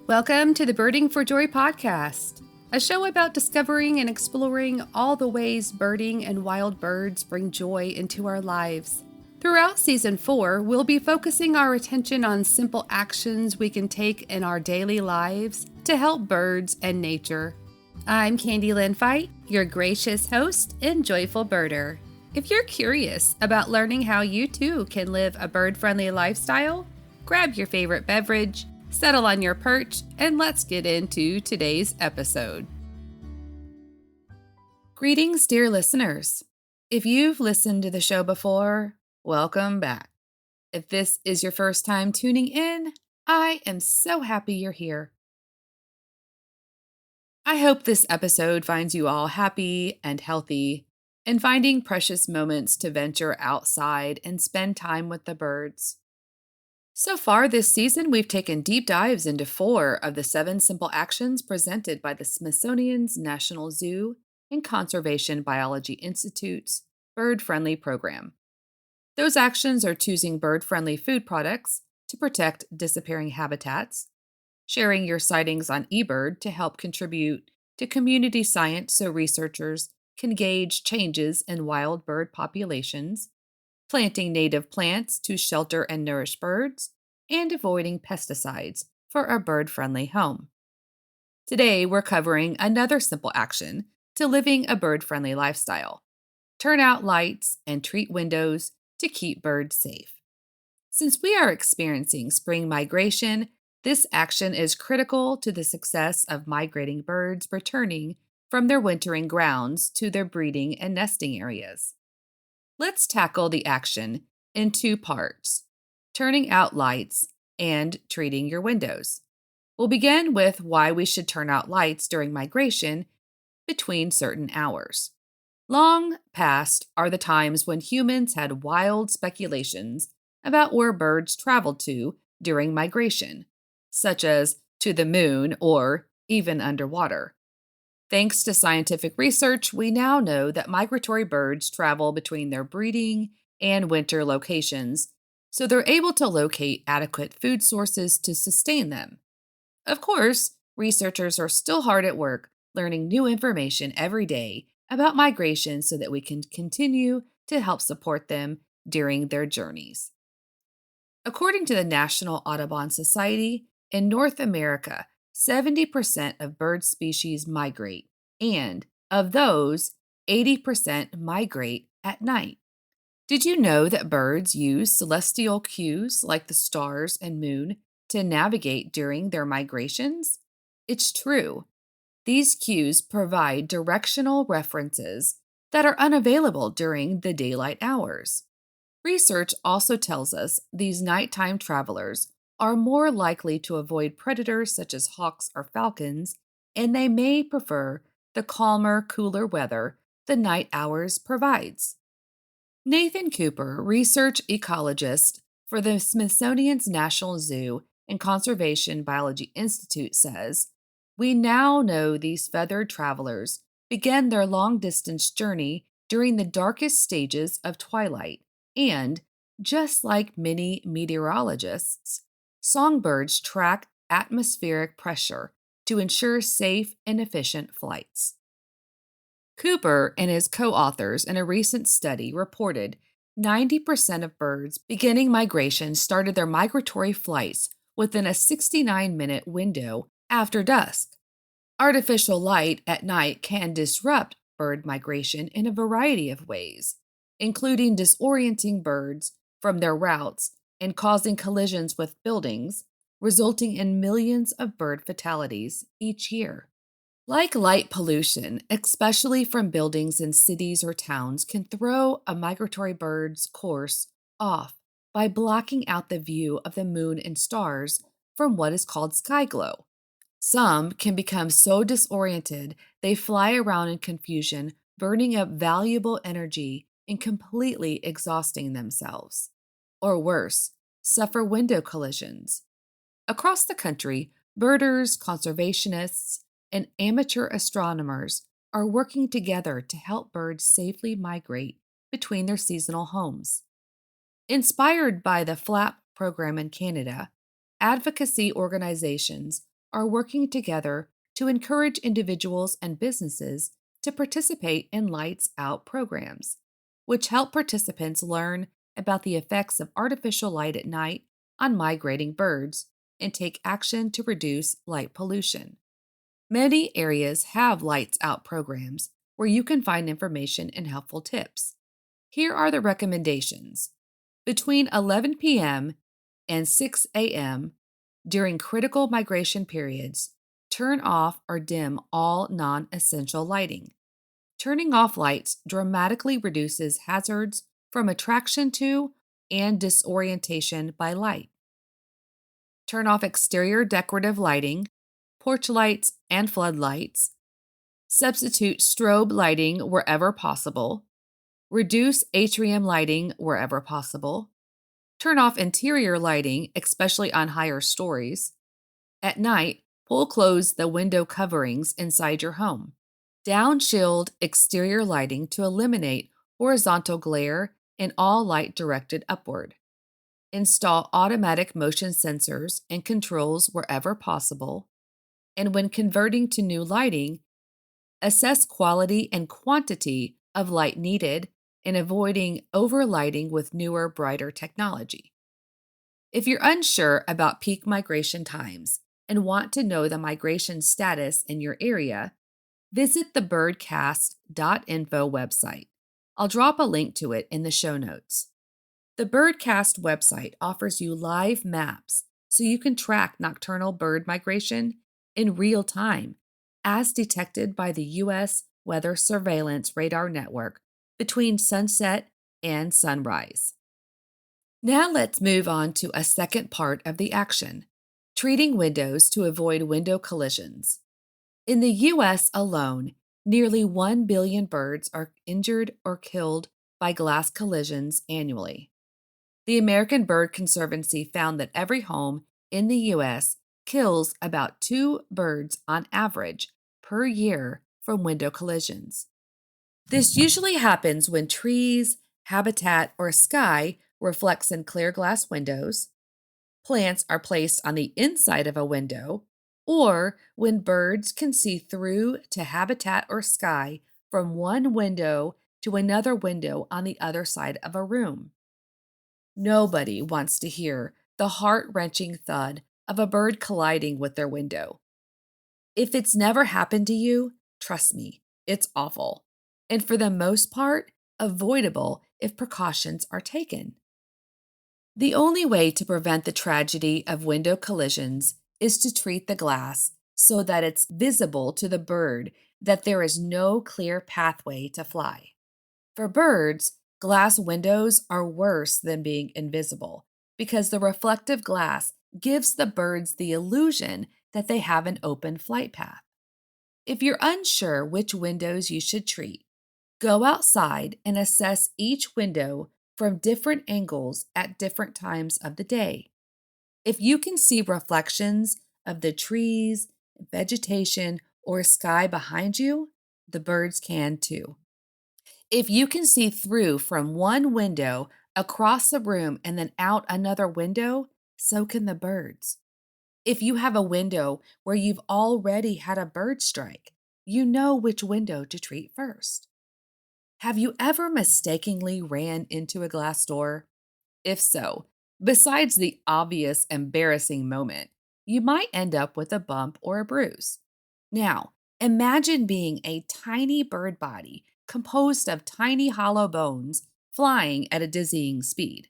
Welcome to the Birding for Joy podcast, a show about discovering and exploring all the ways birding and wild birds bring joy into our lives. Throughout Season 4, we'll be focusing our attention on simple actions we can take in our daily lives to help birds and nature. I'm Candi Lynn Fite, your gracious host and joyful birder. If you're curious about learning how you too can live a bird-friendly lifestyle, grab your favorite beverage, settle on your perch, and let's get into today's episode. Greetings, dear listeners. If you've listened to the show before, welcome back. If this is your first time tuning in, I am so happy you're here. I hope this episode finds you all happy and healthy and finding precious moments to venture outside and spend time with the birds. So far this season, we've taken deep dives into 4 of the 7 simple actions presented by the Smithsonian's National Zoo and Conservation Biology Institute's Bird-Friendly program. Those actions are choosing bird-friendly food products to protect disappearing habitats, sharing your sightings on eBird to help contribute to community science so researchers can gauge changes in wild bird populations, planting native plants to shelter and nourish birds, and avoiding pesticides for a bird-friendly home. Today, we're covering another simple action to living a bird-friendly lifestyle. Turn out lights and treat windows to keep birds safe. Since we are experiencing spring migration, this action is critical to the success of migrating birds returning from their wintering grounds to their breeding and nesting areas. Let's tackle the action in 2 parts, turning out lights and treating your windows. We'll begin with why we should turn out lights during migration between certain hours. Long past are the times when humans had wild speculations about where birds traveled to during migration, such as to the moon or even underwater. Thanks to scientific research, we now know that migratory birds travel between their breeding and winter locations, so they're able to locate adequate food sources to sustain them. Of course, researchers are still hard at work learning new information every day about migration so that we can continue to help support them during their journeys. According to the National Audubon Society, in North America, 70% of bird species migrate, and of those, 80% migrate at night. Did you know that birds use celestial cues like the stars and moon to navigate during their migrations? It's true. These cues provide directional references that are unavailable during the daylight hours. Research also tells us these nighttime travelers are more likely to avoid predators such as hawks or falcons, and they may prefer the calmer, cooler weather the night hours provides. Nathan Cooper, research ecologist for the Smithsonian's National Zoo and Conservation Biology Institute, says, "We now know these feathered travelers begin their long-distance journey during the darkest stages of twilight, and, just like many meteorologists, songbirds track atmospheric pressure to ensure safe and efficient flights." Cooper and his co-authors in a recent study reported 90% of birds beginning migration started their migratory flights within a 69-minute window after dusk. Artificial light at night can disrupt bird migration in a variety of ways, including disorienting birds from their routes and causing collisions with buildings, resulting in millions of bird fatalities each year. Like light pollution, especially from buildings in cities or towns, can throw a migratory bird's course off by blocking out the view of the moon and stars from what is called sky glow. Some can become so disoriented they fly around in confusion, burning up valuable energy and completely exhausting themselves. Or worse, suffer window collisions. Across the country, birders, conservationists, and amateur astronomers are working together to help birds safely migrate between their seasonal homes. Inspired by the FLAP program in Canada, advocacy organizations are working together to encourage individuals and businesses to participate in Lights Out programs, which help participants learn about the effects of artificial light at night on migrating birds and take action to reduce light pollution. Many areas have Lights Out programs where you can find information and helpful tips. Here are the recommendations. Between 11 p.m. and 6 a.m., during critical migration periods, turn off or dim all non essential lighting. Turning off lights dramatically reduces hazards from attraction to and disorientation by light. Turn off exterior decorative lighting, porch lights, and floodlights. Substitute strobe lighting wherever possible. Reduce atrium lighting wherever possible. Turn off interior lighting, especially on higher stories. At night, close the window coverings inside your home. Downshield exterior lighting to eliminate horizontal glare and all light directed upward. Install automatic motion sensors and controls wherever possible. And when converting to new lighting, assess quality and quantity of light needed and avoiding overlighting with newer, brighter technology. If you're unsure about peak migration times and want to know the migration status in your area, visit the birdcast.info website. I'll drop a link to it in the show notes. The Birdcast website offers you live maps so you can track nocturnal bird migration in real time as detected by the U.S. Weather Surveillance Radar Network between sunset and sunrise. Now let's move on to a second part of the action, treating windows to avoid window collisions. In the U.S. alone, nearly 1 billion birds are injured or killed by glass collisions annually. The American Bird Conservancy found that every home in the U.S. kills about 2 birds on average per year from window collisions. This usually happens when trees, habitat, or sky reflects in clear glass windows, plants are placed on the inside of a window, or when birds can see through to habitat or sky from one window to another window on the other side of a room. Nobody wants to hear the heart-wrenching thud of a bird colliding with their window. If it's never happened to you, trust me, it's awful, and for the most part, avoidable if precautions are taken. The only way to prevent the tragedy of window collisions is to treat the glass so that it's visible to the bird that there is no clear pathway to fly. For birds, glass windows are worse than being invisible because the reflective glass gives the birds the illusion that they have an open flight path. If you're unsure which windows you should treat, go outside and assess each window from different angles at different times of the day. If you can see reflections of the trees, vegetation, or sky behind you, the birds can too. If you can see through from one window across the room and then out another window, so can the birds. If you have a window where you've already had a bird strike, you know which window to treat first. Have you ever mistakenly ran into a glass door? If so, besides the obvious embarrassing moment, you might end up with a bump or a bruise. Now, imagine being a tiny bird body composed of tiny hollow bones flying at a dizzying speed.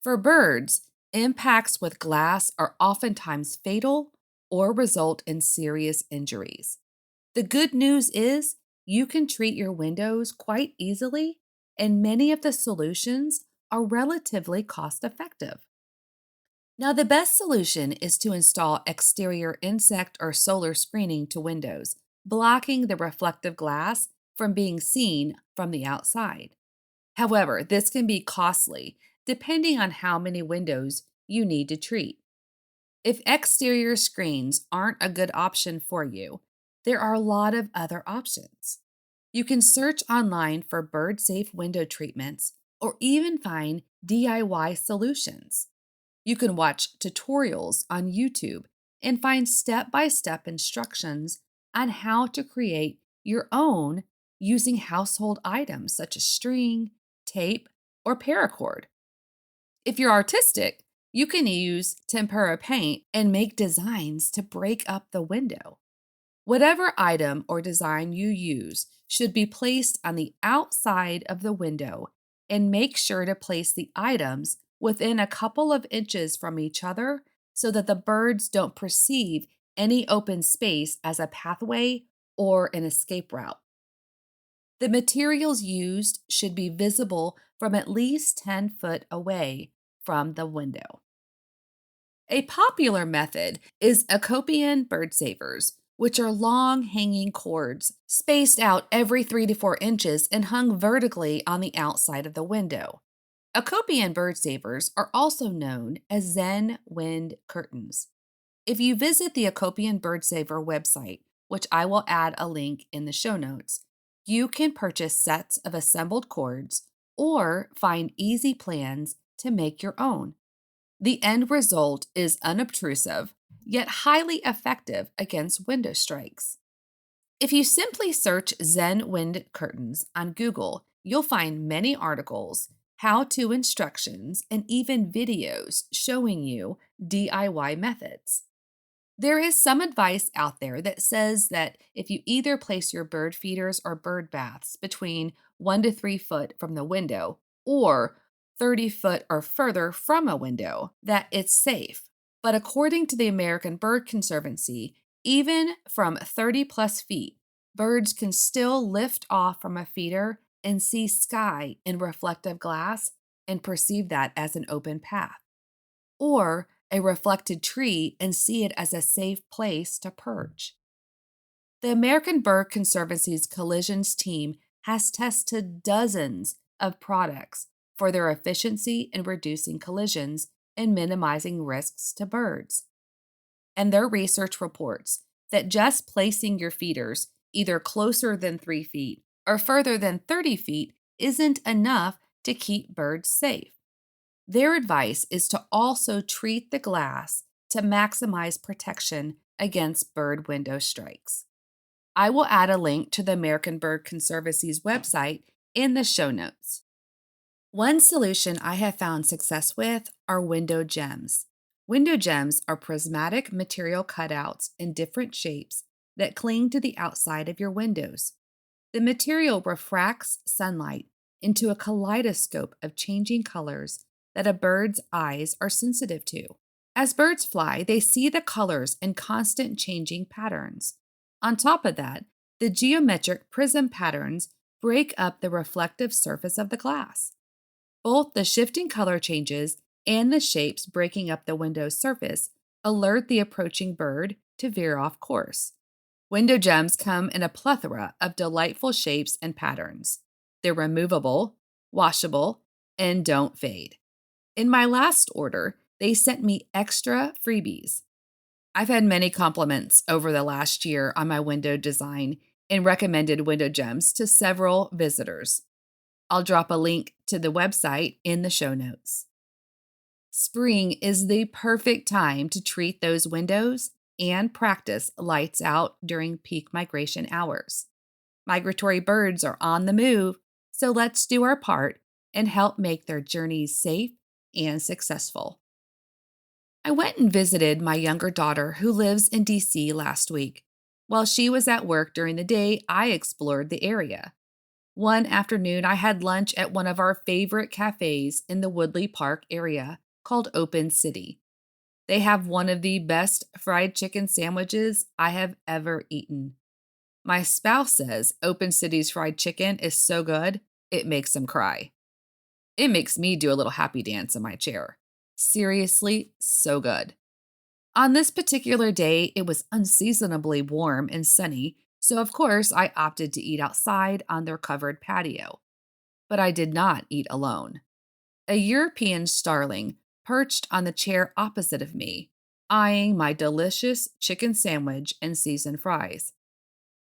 For birds, impacts with glass are oftentimes fatal or result in serious injuries. The good news is you can treat your windows quite easily, and many of the solutions are relatively cost effective. Now, the best solution is to install exterior insect or solar screening to windows, blocking the reflective glass from being seen from the outside. However, this can be costly depending on how many windows you need to treat. If exterior screens aren't a good option for you, there are a lot of other options. You can search online for bird safe window treatments or even find DIY solutions. You can watch tutorials on YouTube and find step-by-step instructions on how to create your own using household items such as string, tape, or paracord. If you're artistic, you can use tempera paint and make designs to break up the window. Whatever item or design you use should be placed on the outside of the window, and make sure to place the items within a couple of inches from each other so that the birds don't perceive any open space as a pathway or an escape route. The materials used should be visible from at least 10 foot away from the window. A popular method is Acopian bird savers, which are long hanging cords spaced out every 3 to 4 inches and hung vertically on the outside of the window. Acopian bird savers are also known as Zen wind curtains. If you visit the Acopian Bird Saver website, which I will add a link in the show notes, you can purchase sets of assembled cords or find easy plans to make your own. The end result is unobtrusive, yet highly effective against window strikes. If you simply search Zen wind curtains on Google, you'll find many articles, how-to instructions, and even videos showing you DIY methods. There is some advice out there that says that if you either place your bird feeders or bird baths between 1 to 3 foot from the window or 30 foot or further from a window, that it's safe. But according to the American Bird Conservancy, even from 30 plus feet, birds can still lift off from a feeder and see sky in reflective glass and perceive that as an open path, or a reflected tree and see it as a safe place to perch. The American Bird Conservancy's collisions team has tested dozens of products for their efficiency in reducing collisions and minimizing risks to birds. And their research reports that just placing your feeders either closer than 3 feet or further than 30 feet isn't enough to keep birds safe. Their advice is to also treat the glass to maximize protection against bird window strikes. I will add a link to the American Bird Conservancy's website in the show notes. One solution I have found success with are window gems. Window gems are prismatic material cutouts in different shapes that cling to the outside of your windows. The material refracts sunlight into a kaleidoscope of changing colors that a bird's eyes are sensitive to. As birds fly, they see the colors in constant changing patterns. On top of that, the geometric prism patterns break up the reflective surface of the glass. Both the shifting color changes and the shapes breaking up the window's surface alert the approaching bird to veer off course. Window gems come in a plethora of delightful shapes and patterns. They're removable, washable, and don't fade. In my last order, they sent me extra freebies. I've had many compliments over the last year on my window design and recommended window gems to several visitors. I'll drop a link to the website in the show notes. Spring is the perfect time to treat those windows and practice lights out during peak migration hours. Migratory birds are on the move, so let's do our part and help make their journeys safe and successful. I went and visited my younger daughter who lives in DC last week. While she was at work during the day, I explored the area. One afternoon, I had lunch at one of our favorite cafes in the Woodley Park area called Open City. They have one of the best fried chicken sandwiches I have ever eaten. My spouse says Open City's fried chicken is so good, it makes him cry. It makes me do a little happy dance in my chair. Seriously, so good. On this particular day, it was unseasonably warm and sunny, so of course I opted to eat outside on their covered patio. But I did not eat alone. A European Starling perched on the chair opposite of me, eyeing my delicious chicken sandwich and seasoned fries.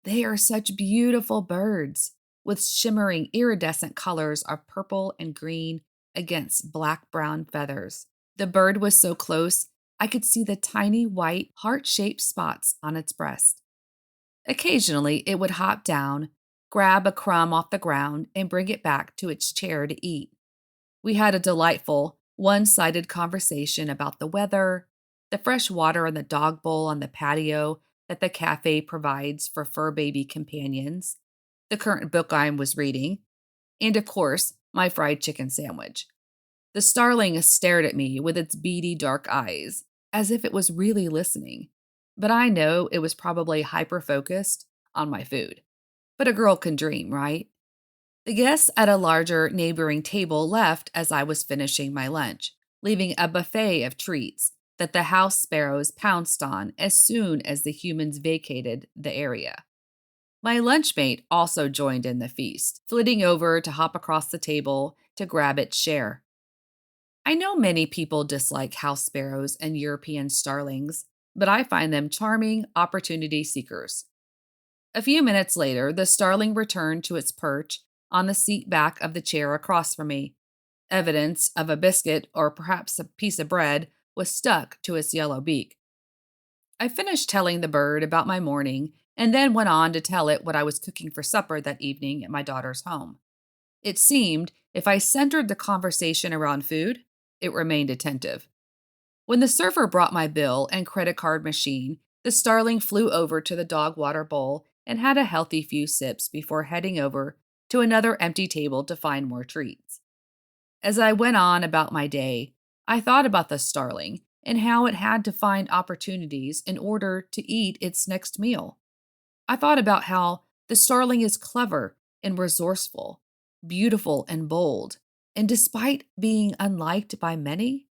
They are such beautiful birds, with shimmering iridescent colors of purple and green against black-brown feathers. The bird was so close, I could see the tiny white heart-shaped spots on its breast. Occasionally, it would hop down, grab a crumb off the ground, and bring it back to its chair to eat. We had a delightful, one-sided conversation about the weather, the fresh water in the dog bowl on the patio that the cafe provides for fur baby companions, the current book I was reading, and of course, my fried chicken sandwich. The starling stared at me with its beady dark eyes, as if it was really listening, but I know it was probably hyper-focused on my food. But a girl can dream, right? The guests at a larger neighboring table left as I was finishing my lunch, leaving a buffet of treats that the house sparrows pounced on as soon as the humans vacated the area. My lunchmate also joined in the feast, flitting over to hop across the table to grab its share. I know many people dislike house sparrows and European starlings, but I find them charming opportunity seekers. A few minutes later, the starling returned to its perch on the seat back of the chair across from me. Evidence of a biscuit or perhaps a piece of bread was stuck to its yellow beak. I finished telling the bird about my morning and then went on to tell it what I was cooking for supper that evening at my daughter's home. It seemed if I centered the conversation around food, it remained attentive. When the server brought my bill and credit card machine, the starling flew over to the dog water bowl and had a healthy few sips before heading over to another empty table to find more treats. As I went on about my day, I thought about the starling and how it had to find opportunities in order to eat its next meal. I thought about how the starling is clever and resourceful, beautiful and bold, and despite being unliked by many,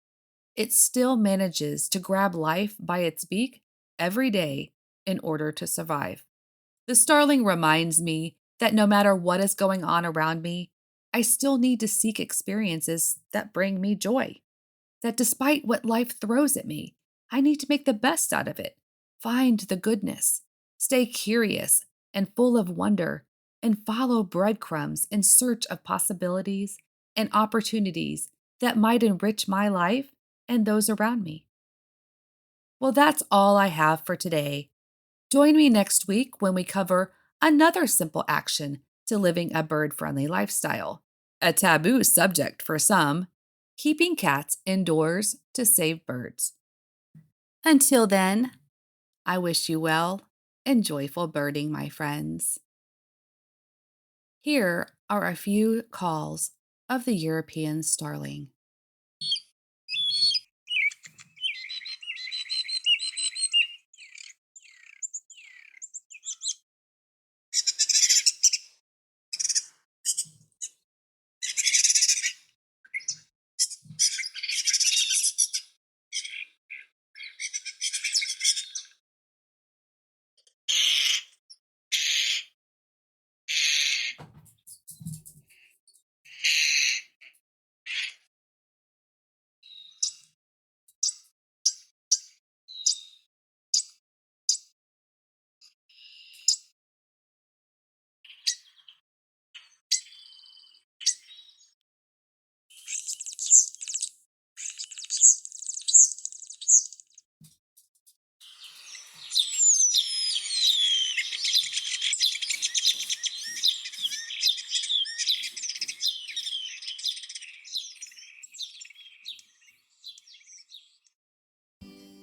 it still manages to grab life by its beak every day in order to survive. The starling reminds me that no matter what is going on around me, I still need to seek experiences that bring me joy. That despite what life throws at me, I need to make the best out of it, find the goodness, stay curious and full of wonder, and follow breadcrumbs in search of possibilities and opportunities that might enrich my life and those around me. Well, that's all I have for today. Join me next week when we cover another simple action to living a bird-friendly lifestyle, a taboo subject for some, keeping cats indoors to save birds. Until then, I wish you well and joyful birding, my friends. Here are a few calls of the European starling.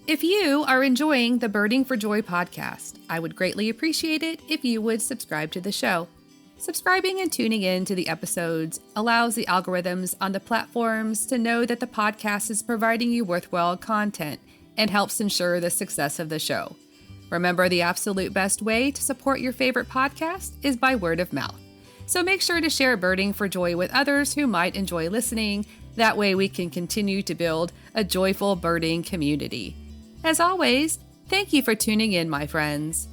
If you are enjoying the Birding for Joy podcast, I would greatly appreciate it if you would subscribe to the show. Subscribing and tuning in to the episodes allows the algorithms on the platforms to know that the podcast is providing you worthwhile content and helps ensure the success of the show. Remember, the absolute best way to support your favorite podcast is by word of mouth. So make sure to share Birding for Joy with others who might enjoy listening. That way we can continue to build a joyful birding community. As always, thank you for tuning in, my friends.